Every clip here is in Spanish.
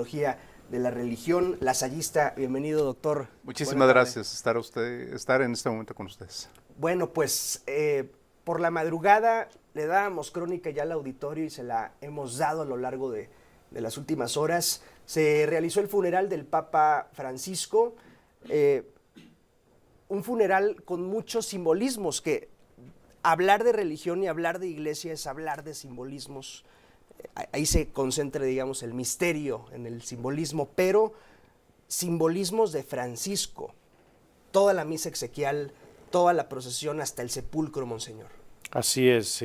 Teología de la Religión, lasallista. Bienvenido, doctor. Muchísimas gracias estar en este momento con ustedes. Bueno, pues por la madrugada le dábamos crónica ya al auditorio y se la hemos dado a lo largo de las últimas horas. Se realizó el funeral del Papa Francisco, un funeral con muchos simbolismos, que hablar de religión y hablar de iglesia es hablar de simbolismos. Ahí se concentra, digamos, el misterio en el simbolismo, pero simbolismos de Francisco, toda la misa exequial, toda la procesión hasta el sepulcro, monseñor. Así es,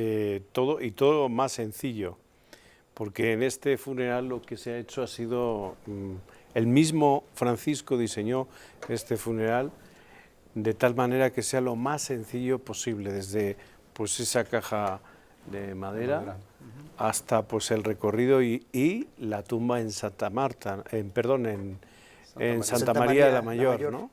todo más sencillo, porque en este funeral lo que se ha hecho ha sido, el mismo Francisco diseñó este funeral de tal manera que sea lo más sencillo posible, desde pues esa caja de madera hasta pues el recorrido y la tumba en Santa Marta, en Santa María de la Mayor, ¿no?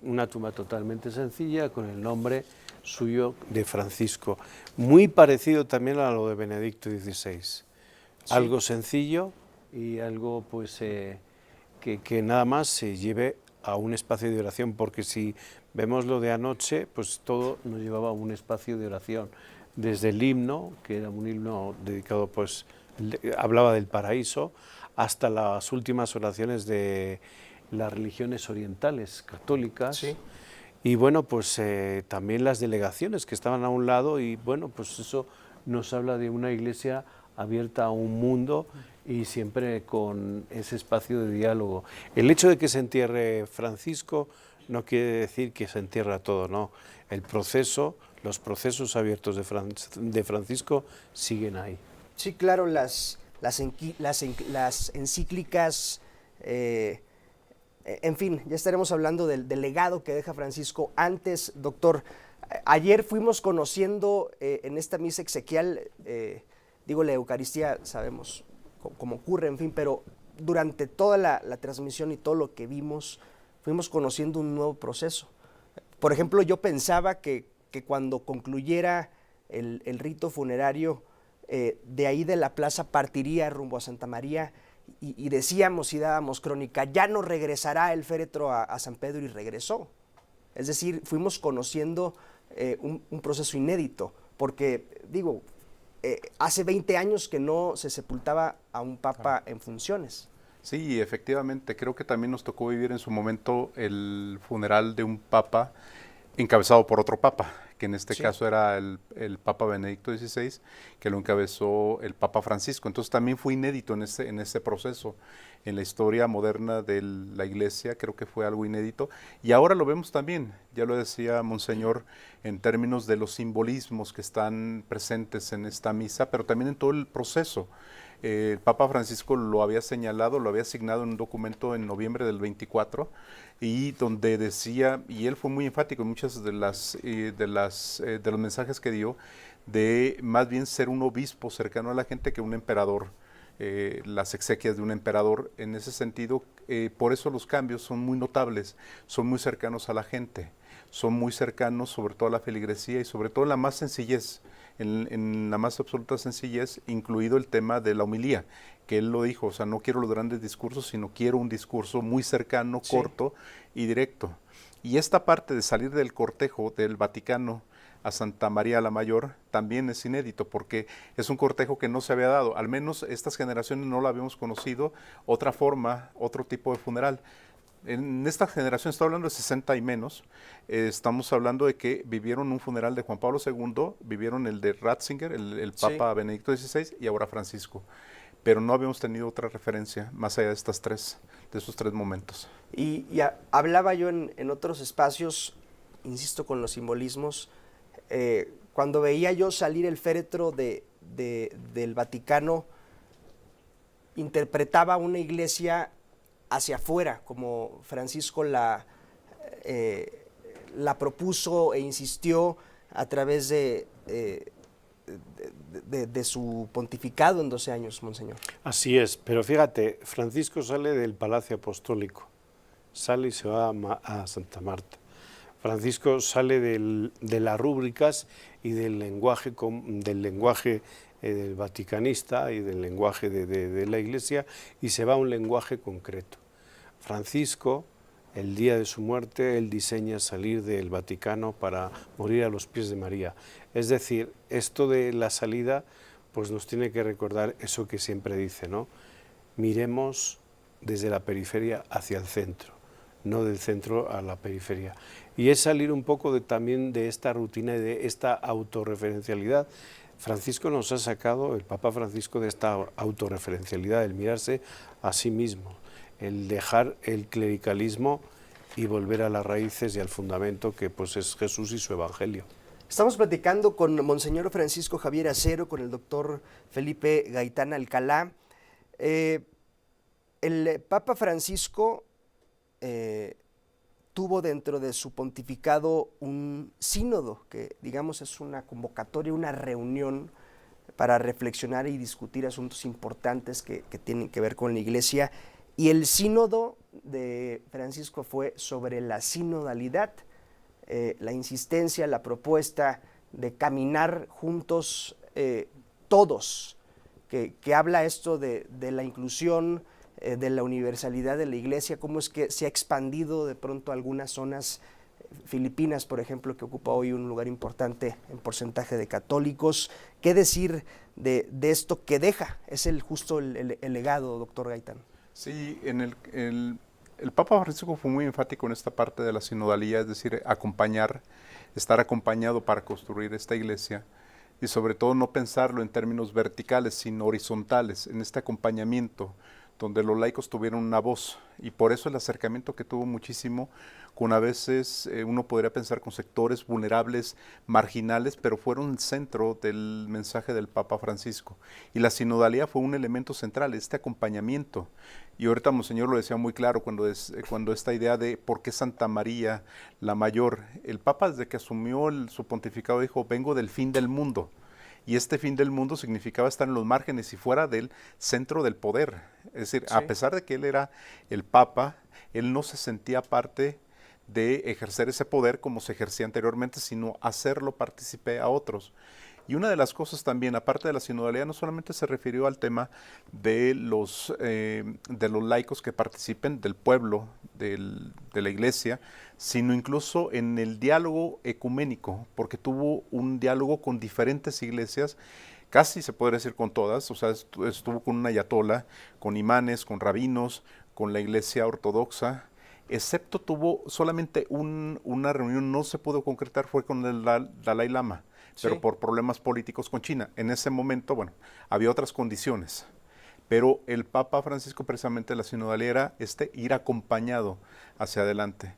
Una tumba totalmente sencilla con el nombre suyo de Francisco, muy parecido también a lo de Benedicto XVI, sí. Algo sencillo y algo pues que nada más se lleve a un espacio de oración, porque si vemos lo de anoche, pues todo nos llevaba a un espacio de oración, desde el himno, que era un himno dedicado, pues hablaba del paraíso, hasta las últimas oraciones de las religiones orientales, católicas, sí. Y bueno, pues también las delegaciones que estaban a un lado, y bueno, pues eso nos habla de una iglesia abierta a un mundo y siempre con ese espacio de diálogo. El hecho de que se entierre Francisco no quiere decir que se entierra todo, no. El proceso, los procesos abiertos de Francisco siguen ahí. Sí, claro, las encíclicas, en fin, ya estaremos hablando del legado que deja Francisco. Antes, doctor, ayer fuimos conociendo en esta misa exequial, digo, la Eucaristía, sabemos cómo ocurre, en fin, pero durante toda la transmisión y todo lo que vimos, fuimos conociendo un nuevo proceso. Por ejemplo, yo pensaba que cuando concluyera el rito funerario, de ahí de la plaza partiría rumbo a Santa María y decíamos y dábamos crónica, ya no regresará el féretro a San Pedro, y regresó. Es decir, fuimos conociendo un proceso inédito, porque digo, hace 20 años que no se sepultaba a un papa en funciones. Sí, efectivamente, creo que también nos tocó vivir en su momento el funeral de un papa encabezado por otro papa, que en este caso era el Papa Benedicto XVI, que lo encabezó el Papa Francisco. Entonces también fue inédito en este proceso, en la historia moderna de la Iglesia, creo que fue algo inédito. Y ahora lo vemos también, ya lo decía Monseñor, en términos de los simbolismos que están presentes en esta misa, pero también en todo el proceso. El Papa Francisco lo había señalado, lo había asignado en un documento en noviembre del 24, y donde decía, y él fue muy enfático en muchas de los mensajes que dio, de más bien ser un obispo cercano a la gente que un emperador, las exequias de un emperador. En ese sentido, por eso los cambios son muy notables, son muy cercanos a la gente, son muy cercanos sobre todo a la feligresía y sobre todo en la más sencillez, en la más absoluta sencillez, incluido el tema de la homilía, que él lo dijo, o sea, no quiero los grandes discursos, sino quiero un discurso muy cercano, corto y directo. Y esta parte de salir del cortejo del Vaticano a Santa María la Mayor también es inédito, porque es un cortejo que no se había dado, al menos estas generaciones no lo habíamos conocido, otra forma, otro tipo de funeral. En esta generación, estoy hablando de 60 y menos, estamos hablando de que vivieron un funeral de Juan Pablo II, vivieron el de Ratzinger, el Papa Benedicto XVI, y ahora Francisco. Pero no habíamos tenido otra referencia más allá de esos tres momentos. Y hablaba yo en otros espacios, insisto con los simbolismos, cuando veía yo salir el féretro del Vaticano, interpretaba una iglesia hacia afuera, como Francisco la propuso e insistió a través de su pontificado en 12 años, monseñor. Así es, pero fíjate, Francisco sale del Palacio Apostólico, sale y se va a Santa Marta. Francisco sale de las rúbricas y del lenguaje del vaticanista y del lenguaje de la Iglesia, y se va a un lenguaje concreto. Francisco, el día de su muerte, él diseña salir del Vaticano para morir a los pies de María. Es decir, esto de la salida pues nos tiene que recordar eso que siempre dice, ¿no? Miremos desde la periferia hacia el centro, no del centro a la periferia. Y es salir un poco también de esta rutina y de esta autorreferencialidad. Francisco nos ha sacado, el Papa Francisco, de esta autorreferencialidad, el mirarse a sí mismo, el dejar el clericalismo y volver a las raíces y al fundamento que pues es Jesús y su Evangelio. Estamos platicando con Monseñor Francisco Javier Acero, con el doctor Felipe Gaitán Alcalá. El Papa Francisco tuvo dentro de su pontificado un sínodo, que digamos es una convocatoria, una reunión para reflexionar y discutir asuntos importantes que tienen que ver con la Iglesia. Y el sínodo de Francisco fue sobre la sinodalidad, la insistencia, la propuesta de caminar juntos todos, que habla esto de la inclusión, de la universalidad de la Iglesia, cómo es que se ha expandido de pronto a algunas zonas, Filipinas, por ejemplo, que ocupa hoy un lugar importante en porcentaje de católicos. ¿Qué decir de esto que deja? Es justo el legado, doctor Gaitán. Sí, el Papa Francisco fue muy enfático en esta parte de la sinodalía, es decir, acompañar, estar acompañado para construir esta iglesia y sobre todo no pensarlo en términos verticales, sino horizontales, en este acompañamiento donde los laicos tuvieron una voz, y por eso el acercamiento que tuvo muchísimo con a veces uno podría pensar con sectores vulnerables, marginales, pero fueron el centro del mensaje del Papa Francisco. Y la sinodalidad fue un elemento central, este acompañamiento. Y ahorita Monseñor lo decía muy claro cuando esta idea de por qué Santa María la Mayor, el Papa desde que asumió su pontificado dijo, vengo del fin del mundo. Y este fin del mundo significaba estar en los márgenes y fuera del centro del poder. Es decir, sí, a pesar de que él era el Papa, él no se sentía parte de ejercer ese poder como se ejercía anteriormente, sino hacerlo partícipe a otros. Y una de las cosas también, aparte de la sinodalidad, no solamente se refirió al tema de los laicos que participen, del pueblo, de la iglesia, sino incluso en el diálogo ecuménico, porque tuvo un diálogo con diferentes iglesias, casi se podría decir con todas, o sea, estuvo con una ayatola, con imanes, con rabinos, con la iglesia ortodoxa, excepto tuvo solamente una reunión, no se pudo concretar, fue con el Dalai Lama, pero sí, por problemas políticos con China. En ese momento, bueno, había otras condiciones, pero el Papa Francisco precisamente la sinodalidad era ir acompañado hacia adelante.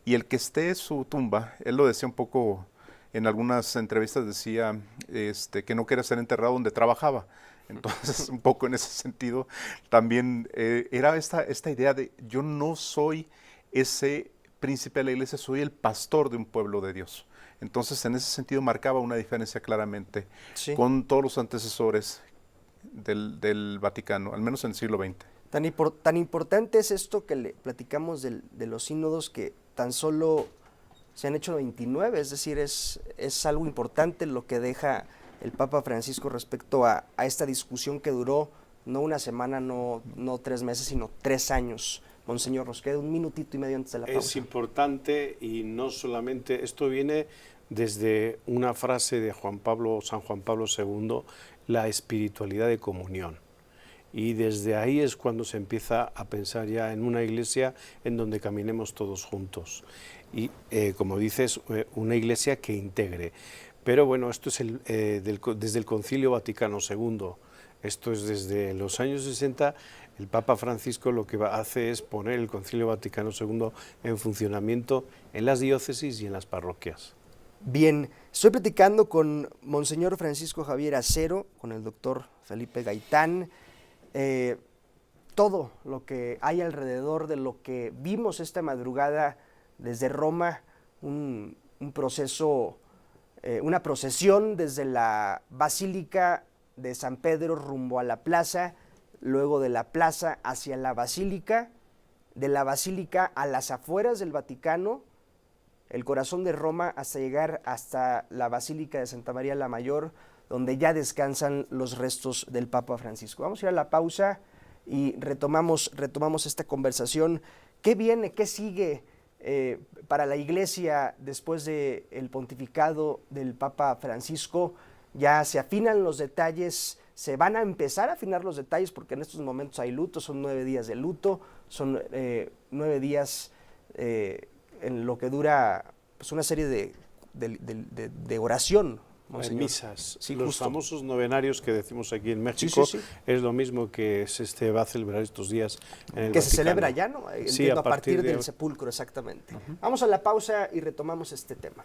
Y el que esté en su tumba, él lo decía un poco, en algunas entrevistas decía que no quería ser enterrado donde trabajaba. Entonces, un poco en ese sentido, también era esta idea de yo no soy ese príncipe de la iglesia, soy el pastor de un pueblo de Dios. Entonces, en ese sentido marcaba una diferencia claramente sí, con todos los antecesores del Vaticano, al menos en el siglo XX. Tan importante es esto que le platicamos de los sínodos, que tan solo se han hecho 29, es decir, es algo importante lo que deja el Papa Francisco respecto a esta discusión que duró no una semana, no 3 meses, sino 3 años. Monseñor, nos queda un minutito y medio antes de la pausa. Es importante, y no solamente, esto viene desde una frase de San Juan Pablo II, la espiritualidad de comunión. Y desde ahí es cuando se empieza a pensar ya en una iglesia en donde caminemos todos juntos. Y como dices, una iglesia que integre. Pero bueno, esto es desde el Concilio Vaticano II. Esto es desde los años 60, el Papa Francisco lo que hace es poner el Concilio Vaticano II en funcionamiento en las diócesis y en las parroquias. Bien, estoy platicando con Monseñor Francisco Javier Acero, con el doctor Felipe Gaitán. Todo lo que hay alrededor de lo que vimos esta madrugada desde Roma, un proceso, una procesión desde la Basílica de San Pedro rumbo a la plaza, luego de la plaza hacia la Basílica, de la Basílica a las afueras del Vaticano, el corazón de Roma, hasta llegar hasta la Basílica de Santa María la Mayor, donde ya descansan los restos del Papa Francisco. Vamos a ir a la pausa y retomamos esta conversación. ¿Qué viene, qué sigue para la Iglesia después del pontificado del Papa Francisco? Ya se afinan los detalles, se van a empezar a afinar los detalles porque en estos momentos hay luto, son 9 días de luto, son 9 días en lo que dura pues, una serie de oración. En misas, Sí, los justo. famosos novenarios que decimos aquí en México, Sí. es lo mismo que se va a celebrar estos días en el Que se Vaticano. celebra ya, ¿no? Sí, Entiendo, a a partir partir de del sepulcro, exactamente. Vamos a la pausa y retomamos este tema.